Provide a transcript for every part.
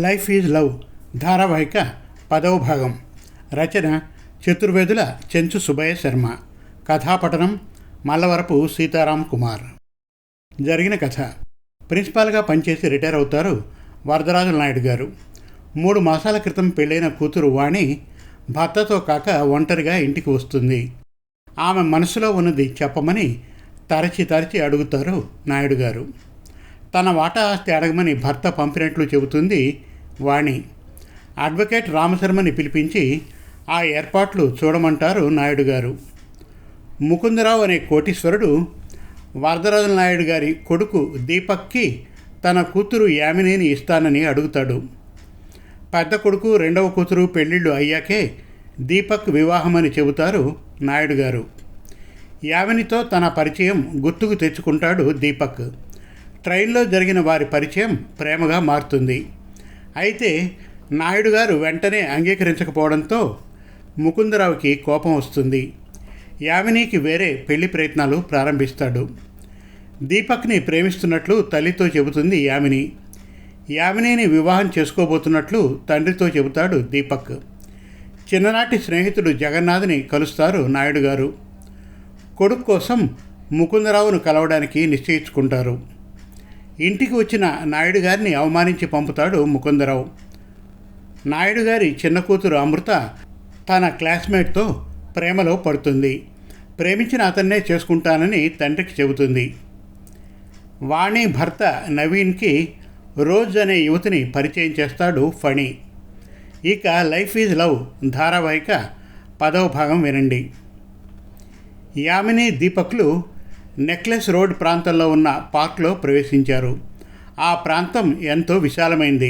Life is love ధారావాహిక 10వ భాగం. రచన చతుర్వేదుల చెంచు సుబ్బయ్య శర్మ. కథాపఠనం మల్లవరపు సీతారాం కుమార్. జరిగిన కథ: ప్రిన్సిపాల్గా పనిచేసి రిటైర్ అవుతారు వరదరాజుల నాయుడు గారు. 3 మాసాల క్రితం పెళ్ళైన కూతురు వాణి భర్తతో కాక ఒంటరిగా ఇంటికి వస్తుంది. ఆమె మనసులో ఉన్నది చెప్పమని తరచి అడుగుతారు నాయుడు గారు. తన వాటా ఆస్తి అడగమని భర్త పంపినట్లు చెబుతుంది వాణి. అడ్వకేట్ రామశర్మని పిలిపించి ఆ ఏర్పాట్లు చూడమంటారు నాయుడు గారు. ముకుందరావు అనే కోటీశ్వరుడు వరదరాజుల నాయుడు గారి కొడుకు దీపక్కి తన కూతురు యామినిని ఇస్తానని అడుగుతాడు. పెద్ద కొడుకు రెండవ కూతురు పెళ్ళిళ్ళు అయ్యాకే దీపక్ వివాహమని చెబుతారు నాయుడు గారు. యామినితో తన పరిచయం గుర్తుకు తెచ్చుకుంటాడు దీపక్. ట్రైన్లో జరిగిన వారి పరిచయం ప్రేమగా మారుతుంది. అయితే నాయుడు గారు వెంటనే అంగీకరించకపోవడంతో ముకుందరావుకి కోపం వస్తుంది. యామినికి వేరే పెళ్లి ప్రయత్నాలు ప్రారంభిస్తాడు. దీపక్ని ప్రేమిస్తున్నట్లు తల్లితో చెబుతుంది యామిని. యామినిని వివాహం చేసుకోబోతున్నట్లు తండ్రితో చెబుతాడు దీపక్. చిన్ననాటి స్నేహితుడు జగన్నాథ్ని కలుస్తారు నాయుడు గారు. కొడుకు కోసం ముకుందరావును కలవడానికి నిశ్చయించుకుంటారు. ఇంటికి వచ్చిన నాయుడు గారిని అవమానించి పంపుతాడు ముకుందరావు. నాయుడు గారి చిన్న కూతురు అమృత తన క్లాస్మేట్తో ప్రేమలో పడుతుంది. ప్రేమించిన అతన్నే చేసుకుంటానని తండ్రికి చెబుతుంది. వాణి భర్త నవీన్కి రోజ్ అనే యువతిని పరిచయం చేస్తాడు ఫణి. ఇక లైఫ్ ఈజ్ లవ్ ధారావాహిక 10వ భాగం వినండి. యామిని దీపక్లు నెక్లెస్ రోడ్ ప్రాంతంలో ఉన్న పార్క్లో ప్రవేశించారు. ఆ ప్రాంతం ఎంతో విశాలమైంది.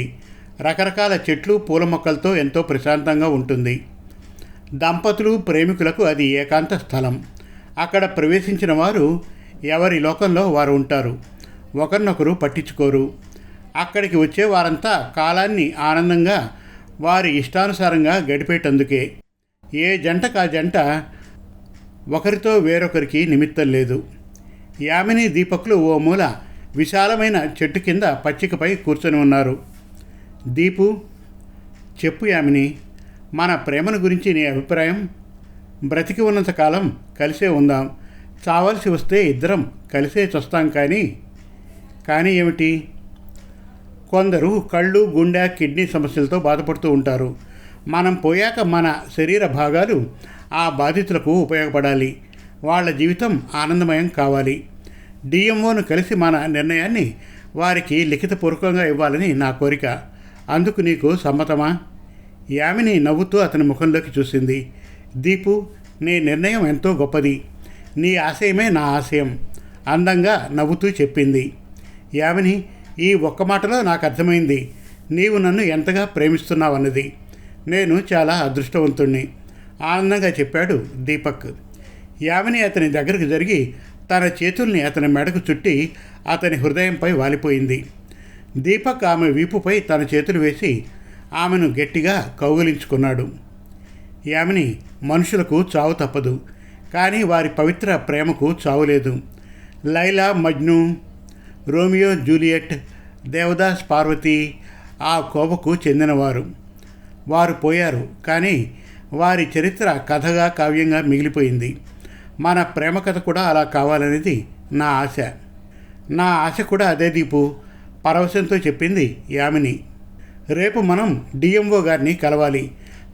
రకరకాల చెట్లు పూల మొక్కలతో ఎంతో ప్రశాంతంగా ఉంటుంది. దంపతులు ప్రేమికులకు అది ఏకాంత స్థలం. అక్కడ ప్రవేశించిన వారు ఎవరి లోకంలో వారు ఉంటారు. ఒకరినొకరు పట్టించుకోరు. అక్కడికి వచ్చే వారంతా కాలాన్ని ఆనందంగా వారి ఇష్టానుసారంగా గడిపేటందుకే. ఏ జంటకు ఆ జంట, ఒకరితో వేరొకరికి నిమిత్తం లేదు. యామిని దీపక్లు ఓ మూల విశాలమైన చెట్టు కింద పచ్చికపై కూర్చొని ఉన్నారు. దీపు, చెప్పు యామిని, మన ప్రేమను గురించి నీ అభిప్రాయం? బ్రతికి ఉన్నంతకాలం కలిసే ఉందాం. చావాల్సి వస్తే ఇద్దరం కలిసే చస్తాం. కానీ ఏమిటి? కొందరు కళ్ళు, గుండె, కిడ్నీ సమస్యలతో బాధపడుతూ ఉంటారు. మనం పోయాక మన శరీర భాగాలు ఆ బాధితులకు ఉపయోగపడాలి. వాళ్ళ జీవితం ఆనందమయం కావాలి. డిఎంఓను కలిసి మన నిర్ణయాన్ని వారికి లిఖితపూర్వకంగా ఇవ్వాలని నా కోరిక. అందుకు నీకు సమ్మతమా? యామిని నవ్వుతూ అతని ముఖంలోకి చూసింది. దీపు, నీ నిర్ణయం ఎంతో గొప్పది. నీ ఆశయమే నా ఆశయం అందంగా నవ్వుతూ చెప్పింది. యామిని, ఈ ఒక్క మాటలో నాకు అర్థమైంది నీవు నన్ను ఎంతగా ప్రేమిస్తున్నావన్నది. నేను చాలా అదృష్టవంతుణ్ణి ఆనందంగా చెప్పాడు దీపక్. యామిని అతని దగ్గరకు జరిగి తన చేతుల్ని అతని మెడకు చుట్టి అతని హృదయంపై వాలిపోయింది. దీపక్ ఆమె వీపుపై తన చేతులు వేసి ఆమెను గట్టిగా కౌగిలించుకున్నాడు. యామిని, మనుషులకు చావు తప్పదు, కానీ వారి పవిత్ర ప్రేమకు చావులేదు. లైలా మజ్ను, రోమియో జూలియట్, దేవదాస్ పార్వతి ఆ కోవకు చెందినవారు. వారు పోయారు, కానీ వారి చరిత్ర కథగా, కావ్యంగా మిగిలిపోయింది. మన ప్రేమ కథ కూడా అలా కావాలనేది నా ఆశ. నా ఆశ కూడా అదే దీపు, పరవశంతో చెప్పింది యామిని. రేపు మనం డిఎంఓ గారిని కలవాలి.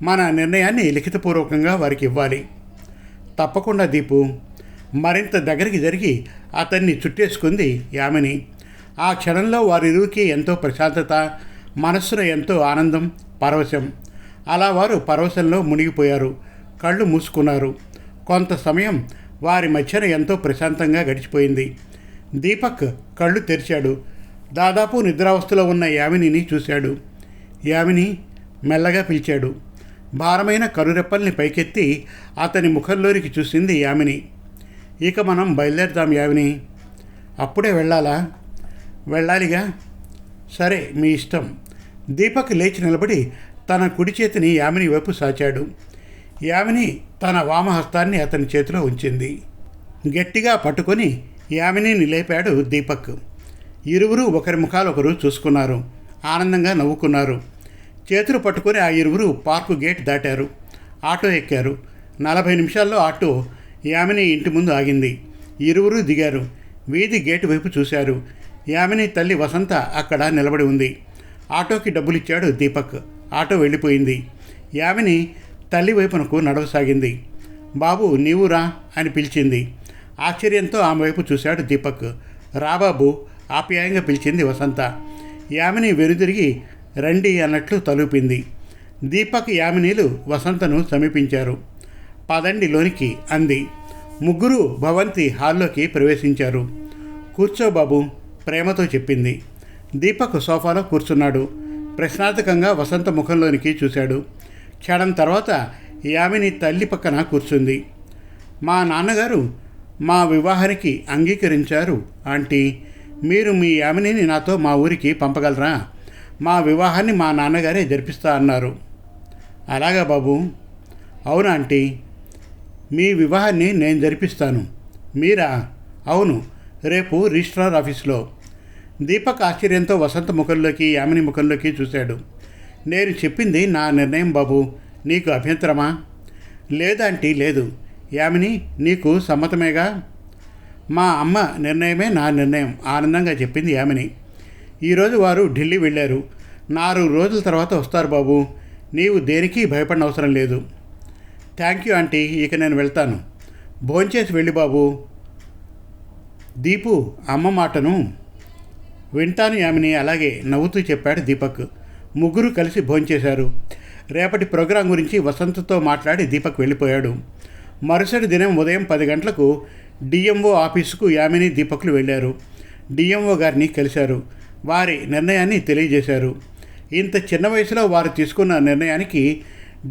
మన నిర్ణయాన్ని లిఖితపూర్వకంగా వారికి ఇవ్వాలి. తప్పకుండా దీపు. మరింత దగ్గరికి జరిగి అతన్ని చుట్టేసుకుంది యామిని. ఆ క్షణంలో వారిరువుకి ఎంతో ప్రశాంతత, మనస్సున ఎంతో ఆనందం, పరవశం. అలా వారు పరవశంలో మునిగిపోయారు. కళ్ళు మూసుకున్నారు. కొంత సమయం వారి మధ్యన ఎంతో ప్రశాంతంగా గడిచిపోయింది. దీపక్ కళ్ళు తెరిచాడు. దాదాపు నిద్రావస్థలో ఉన్న యామినిని చూశాడు. యామిని, మెల్లగా పిలిచాడు. భారమైన కనురెప్పల్ని పైకెత్తి అతని ముఖంలోనికి చూసింది యామిని. ఇక మనం బయలుదేరుదాం యామిని. అప్పుడే వెళ్ళాలా? వెళ్ళాలిగా. సరే, మీ ఇష్టం. దీపక్ లేచి నిలబడి తన కుడి చేతిని యామిని వైపు సాచాడు. యామిని తన వామహస్తాన్ని అతని చేతిలో ఉంచింది. గట్టిగా పట్టుకొని యామినిని లేపాడు దీపక్. ఇరువురు ఒకరి ముఖాలొకరు చూసుకున్నారు. ఆనందంగా నవ్వుకున్నారు. చేతులు పట్టుకొని ఆ ఇరువురు పార్కు గేట్ దాటారు. ఆటో ఎక్కారు. 40 నిమిషాల్లో ఆటో యామిని ఇంటి ముందు ఆగింది. ఇరువురు దిగారు. వీధి గేటు వైపు చూశారు. యామిని తల్లి వసంత అక్కడ నిలబడి ఉంది. ఆటోకి డబ్బులిచ్చాడు దీపక్. ఆటో వెళ్ళిపోయింది. యామిని తల్లి వైపునకు నడవసాగింది. బాబు నీవు రా అని పిలిచింది. ఆశ్చర్యంతో ఆమె వైపు చూశాడు దీపక్. రాబాబు ఆప్యాయంగా పిలిచింది వసంత. యామిని వెనుదిరిగి రండి అన్నట్లు తలూపింది. దీపక్ యామినీలు వసంతను సమీపించారు. పదండి లోనికి అంది. ముగ్గురు భవంతి హాల్లోకి ప్రవేశించారు. కూర్చో బాబు ప్రేమతో చెప్పింది. దీపక్ సోఫాలో కూర్చున్నాడు. ప్రశ్నార్థకంగా వసంత ముఖంలోనికి చూశాడు. క్షణం తర్వాత యామిని తల్లి పక్కన కూర్చుంది. మా నాన్నగారు మా వివాహానికి అంగీకరించారు ఆంటీ. మీరు మీ యామినిని నాతో మా ఊరికి పంపగలరా? మా వివాహాన్ని మా నాన్నగారే జరిపిస్తా అన్నారు. అలాగా బాబు? అవును ఆంటీ. మీ వివాహాన్ని నేను జరిపిస్తాను. మీరా? అవును, రేపు రిజిస్ట్రార్ ఆఫీస్లో. దీపక్ ఆశ్చర్యంతో వసంత ముఖంలోకి యామిని ముఖంలోకి చూశాడు. నేను చెప్పింది నా నిర్ణయం బాబు, నీకు అభ్యంతరమా? లేదాంటీ లేదు. యామిని నీకు సమ్మతమేగా? మా అమ్మ నిర్ణయమే నా నిర్ణయం ఆనందంగా చెప్పింది యామిని. ఈరోజు వారు ఢిల్లీ వెళ్ళారు. 4 రోజుల తర్వాత వస్తారు బాబు. నీవు దేనికి భయపడిన అవసరం లేదు. థ్యాంక్ యూ ఆంటీ, ఇక నేను వెళ్తాను. భోంచేసి వెళ్ళి బాబు. దీపు అమ్మ మాటను వింటాను యామిని. అలాగే నవ్వుతూ చెప్పాడు దీపక్. ముగ్గురు కలిసి భోంచేశారు. రేపటి ప్రోగ్రాం గురించి వసంతతో మాట్లాడి దీపక్ వెళ్ళిపోయాడు. మరుసటి దినం ఉదయం 10 గంటలకు డిఎంఓ ఆఫీసుకు యామిని దీపక్లు వెళ్ళారు. డిఎంఓ గారిని కలిశారు. వారి నిర్ణయాన్ని తెలియజేశారు. ఇంత చిన్న వయసులో వారు తీసుకున్న నిర్ణయానికి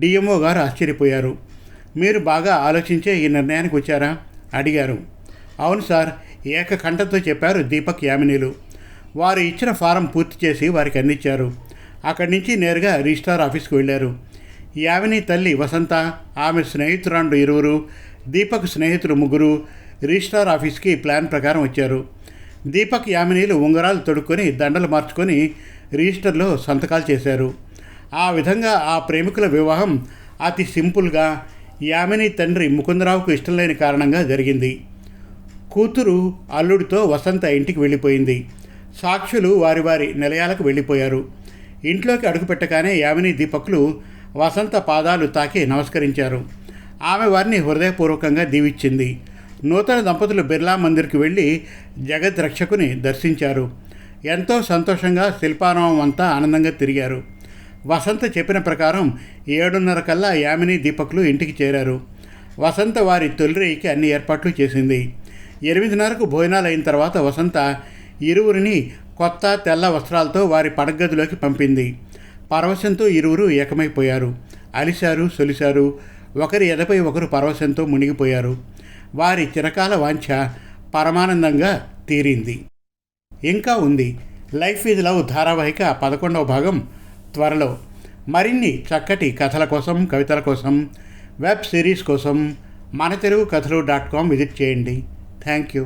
డిఎంఓ గారు ఆశ్చర్యపోయారు. మీరు బాగా ఆలోచించే ఈ నిర్ణయానికి వచ్చారా అడిగారు. అవును సార్, ఏకకంఠంతో చెప్పారు దీపక్ యామినీలు. వారు ఇచ్చిన ఫారం పూర్తి చేసి వారికి అందించారు. అక్కడి నుంచి నేరుగా రిజిస్ట్రార్ ఆఫీస్కి వెళ్ళారు. యామిని తల్లి వసంత, ఆమె స్నేహితురాండ్రు ఇరువురు, దీపక్ స్నేహితులు ముగ్గురు రిజిస్ట్రార్ ఆఫీస్కి ప్లాన్ ప్రకారం వచ్చారు. దీపక్ యామినీలు ఉంగరాలు తొడుక్కొని దండలు మార్చుకొని రిజిస్టర్లో సంతకాలు చేశారు. ఆ విధంగా ఆ ప్రేమికుల వివాహం అతి సింపుల్గా యామిని తండ్రి ముకుందరావుకు ఇష్టం లేని కారణంగా జరిగింది. కూతురు అల్లుడితో వసంత ఇంటికి వెళ్ళిపోయింది. సాక్షులు వారి వారి నిలయాలకు వెళ్ళిపోయారు. ఇంట్లోకి అడుగుపెట్టగానే యామిని దీపక్లు వసంత పాదాలు తాకి నమస్కరించారు. ఆమె వారిని హృదయపూర్వకంగా దీవించింది. నూతన దంపతులు బిర్లా మందిర్కి వెళ్ళి జగత్ రక్షకుని దర్శించారు. ఎంతో సంతోషంగా శిల్పారామం అంతా ఆనందంగా తిరిగారు. వసంత చెప్పిన ప్రకారం 7:30 కల్లా యామిని దీపక్లు ఇంటికి చేరారు. వసంత వారి తొలిరేయికి అన్ని ఏర్పాట్లు చేసింది. 8:30కు భోజనాలు అయిన తర్వాత వసంత ఇరువురిని కొత్త తెల్ల వస్త్రాలతో వారి పడగదిలోకి పంపింది. పరవశంతో ఇరువురు ఏకమైపోయారు. అలిశారు, సొలిశారు. ఒకరి ఎదపై ఒకరు పరవశంతో మునిగిపోయారు. వారి చిరకాల వాంఛ పరమానందంగా తీరింది. ఇంకా ఉంది. లైఫ్ ఈజ్ లవ్ ధారావాహిక 11వ భాగం త్వరలో. మరిన్ని చక్కటి కథల కోసం, కవితల కోసం, వెబ్ సిరీస్ కోసం మనతెలుగుకథలు.com విజిట్ చేయండి. Thank you.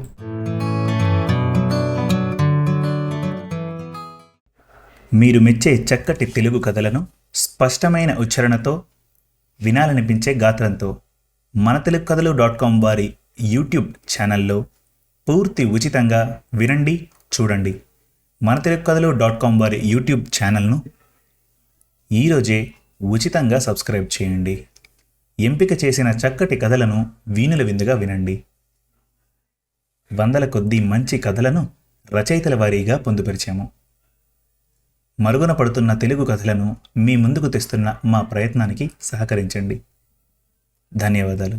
మీరు మెచ్చే చక్కటి తెలుగు కథలను స్పష్టమైన ఉచ్చారణతో, వినాలనిపించే గాత్రంతో మనతెలుగుకథలు.com వారి యూట్యూబ్ ఛానల్లో పూర్తి ఉచితంగా వినండి, చూడండి. మనతెలుగుకథలు.com వారి యూట్యూబ్ ఛానల్ను ఈరోజే ఉచితంగా సబ్స్క్రైబ్ చేయండి. ఎంపిక చేసిన చక్కటి కథలను వీణుల విందుగా వినండి. వందల కొద్దీ మంచి కథలను రచయితల వారీగా పొందుపరిచాము. మరుగున పడుతున్న తెలుగు కథలను మీ ముందుకు తెస్తున్న మా ప్రయత్నానికి సహకరించండి. ధన్యవాదాలు.